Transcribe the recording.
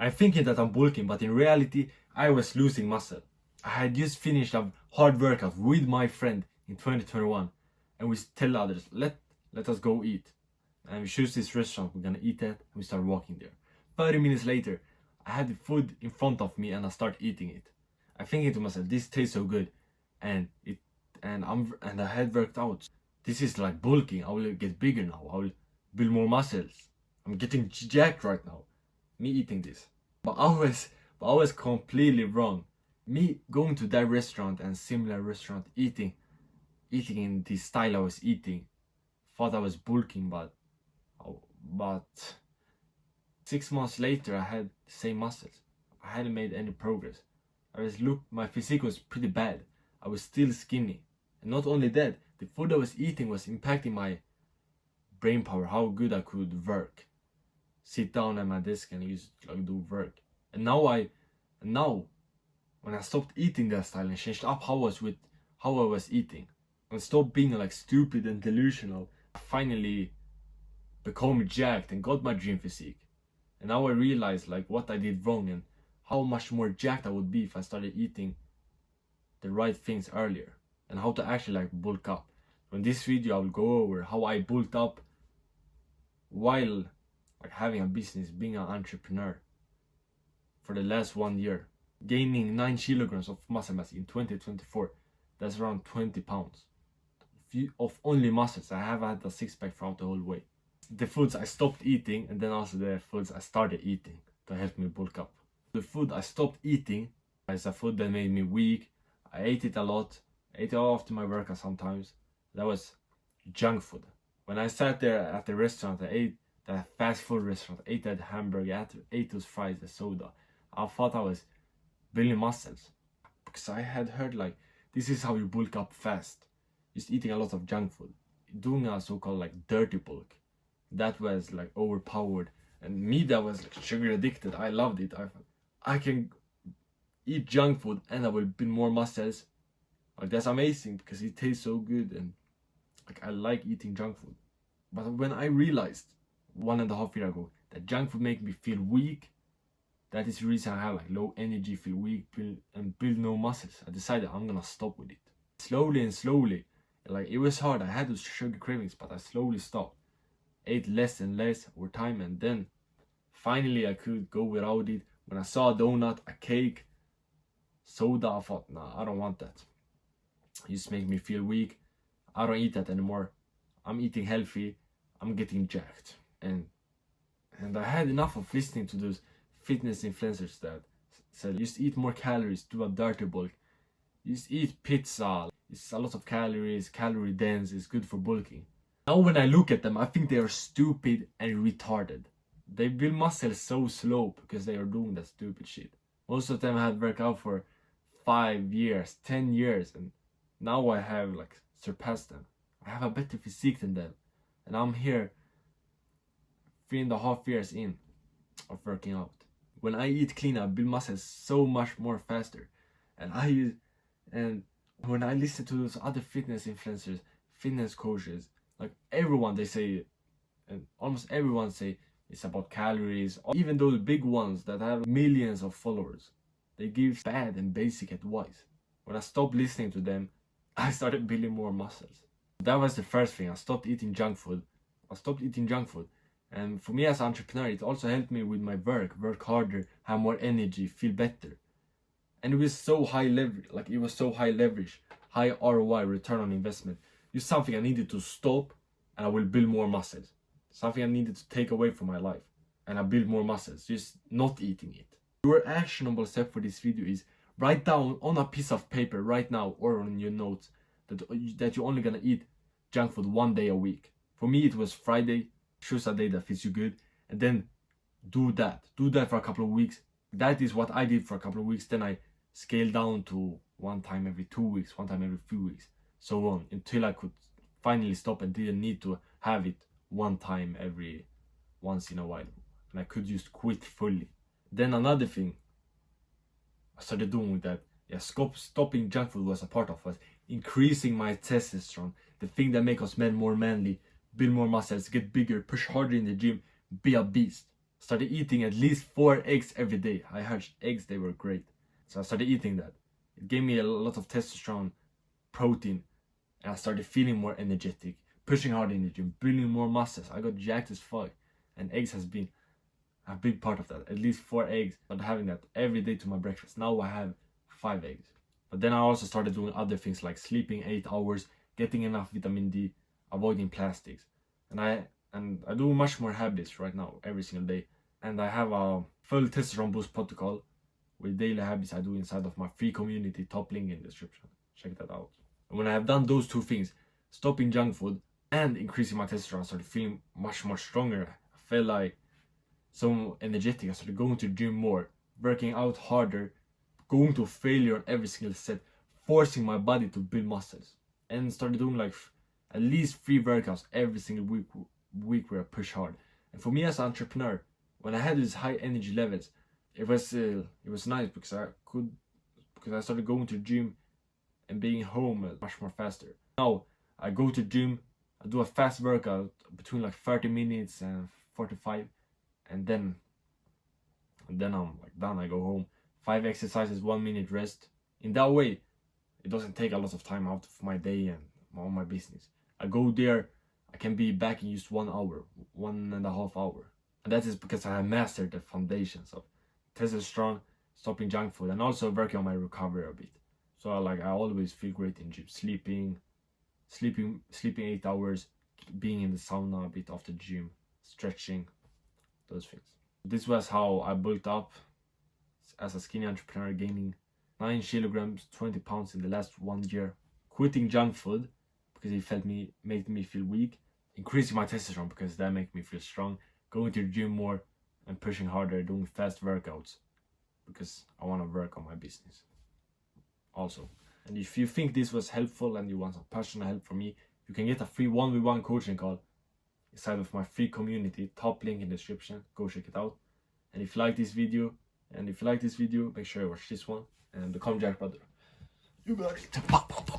I'm thinking that I'm bulking, but in reality, I was losing muscle. I had just finished a hard workout with my friend in 2021, and we tell others, let us go eat. And we choose this restaurant, we're gonna eat it, and we start walking there. 30 minutes later, I had the food in front of me and I start eating it. I'm thinking to myself, this tastes so good, and I had worked out. This is like bulking. I will get bigger now. I will build more muscles. I'm getting jacked right now. Me eating this, but I was completely wrong. Me going to that restaurant and similar restaurant eating in the style I was eating, thought I was bulking, but 6 months later I had the same muscles. I hadn't made any progress. My physique was pretty bad. I was still skinny. And not only that, the food I was eating was impacting my brain power, how good I could work. Sit down at my desk and use do work. And now when I stopped eating that style and changed up how I was eating, and stopped being like stupid and delusional, I finally became jacked and got my dream physique. And now I realize like what I did wrong and how much more jacked I would be if I started eating the right things earlier, and how to actually like bulk up. In this video I will go over how I bulked up while like having a business, being an entrepreneur for the last 1 year, gaining 9 kilograms of muscle mass in 2024. That's around 20 pounds of only muscles. I have had a six-pack throughout the whole way. The foods I stopped eating, and then also the foods I started eating to help me bulk up. The food I stopped eating is a food that made me weak. I ate it a lot. I ate it all after my workout sometimes. That was junk food. When I sat there at the restaurant, I ate that fast food restaurant, ate that hamburger, ate those fries, the soda. I thought I was building muscles, because I had heard like this is how you bulk up fast, just eating a lot of junk food, doing a so-called like dirty bulk. That was like overpowered, and me that was like sugar addicted, I loved it. I can eat junk food and I will build more muscles. Like that's amazing because it tastes so good, and like I like eating junk food. But when I realized 1.5 years ago that junk food make me feel weak, that is the reason I have like low energy, feel weak, and build no muscles, I decided I'm gonna stop with it. Slowly and slowly, like it was hard. I had those sugar cravings, but I slowly stopped. Ate less and less over time, and then finally I could go without it. When I saw a donut, a cake, soda, I thought, nah, I don't want that. It just makes me feel weak. I don't eat that anymore. I'm eating healthy. I'm getting jacked. And I had enough of listening to those fitness influencers that said, just eat more calories, do a dirty bulk. Just eat pizza. It's a lot of calories, calorie dense, it's good for bulking. Now when I look at them, I think they are stupid and retarded. They build muscles so slow because they are doing that stupid shit. Most of them had worked out for 5 years, 10 years, and now I have like surpassed them. I have a better physique than them, and I'm here 3.5 years in of working out. When I eat clean, I build muscles so much more faster. And when I listen to those other fitness influencers, fitness coaches, like everyone, they say, and almost everyone say it's about calories. Even those big ones that have millions of followers, they give bad and basic advice. When I stopped listening to them, I started building more muscles. That was the first thing. I stopped eating junk food. And for me as an entrepreneur, it also helped me with my work harder, have more energy, feel better. And it was so high leverage, high ROI, return on investment. It's something I needed to stop, and I will build more muscles. Something I needed to take away from my life, and I build more muscles, just not eating it. Your actionable step for this video is write down on a piece of paper right now or on your notes that you're only gonna eat junk food 1 day a week. For me, it was Friday. Choose a day that fits you good, and then do that for a couple of weeks. That is what I did for a couple of weeks. Then I scaled down to 1 time every 2 weeks, 1 time every few weeks, so on, until I could finally stop and didn't need to have it 1 time every once in a while, and I could just quit fully. Then another thing I started doing with that, stopping junk food was a part of, was increasing my testosterone, the thing that makes us men more manly, build more muscles, get bigger, push harder in the gym, be a beast. Started eating at least 4 eggs every day. I heard eggs, they were great. So I started eating that. It gave me a lot of testosterone, protein, and I started feeling more energetic, pushing hard in the gym, building more muscles. I got jacked as fuck. And eggs has been a big part of that. At least 4 eggs. But having that every day to my breakfast. Now I have 5 eggs. But then I also started doing other things like sleeping 8 hours, getting enough vitamin D, avoiding plastics. And I do much more habits right now every single day. And I have a full testosterone boost protocol with daily habits I do inside of my free community, top link in the description. Check that out. And when I have done those 2 things, stopping junk food and increasing my testosterone, I started feeling much more stronger. I felt like so energetic. I started going to the gym more, working out harder, going to failure on every single set, forcing my body to build muscles, and started doing like at least 3 workouts every single week where I push hard. And for me as an entrepreneur, when I had these high energy levels, it was nice because I started going to the gym and being home much more faster. Now I go to the gym, I do a fast workout between like 30 minutes and 45, and then I'm like done. I go home, 5 exercises, 1 minute rest. In that way, it doesn't take a lot of time out of my day and all my business. I go there, I can be back in just 1 hour, 1.5 hours. And that is because I have mastered the foundations of testosterone, stopping junk food, and also working on my recovery a bit. So I always feel great in gym, sleeping 8 hours, being in the sauna a bit after gym, stretching, those things. This was how I built up as a skinny entrepreneur, gaining 9 kilograms, 20 pounds in the last 1 year, quitting junk food because it made me feel weak, increasing my testosterone because that made me feel strong, going to the gym more and pushing harder, doing fast workouts because I want to work on my business also. And if you think this was helpful and you want some personal help from me, you can get a free 1v1 coaching call inside of my free community, top link in the description. Go check it out. And if you like this video, make sure you watch this one and become Jack Brother. You got it.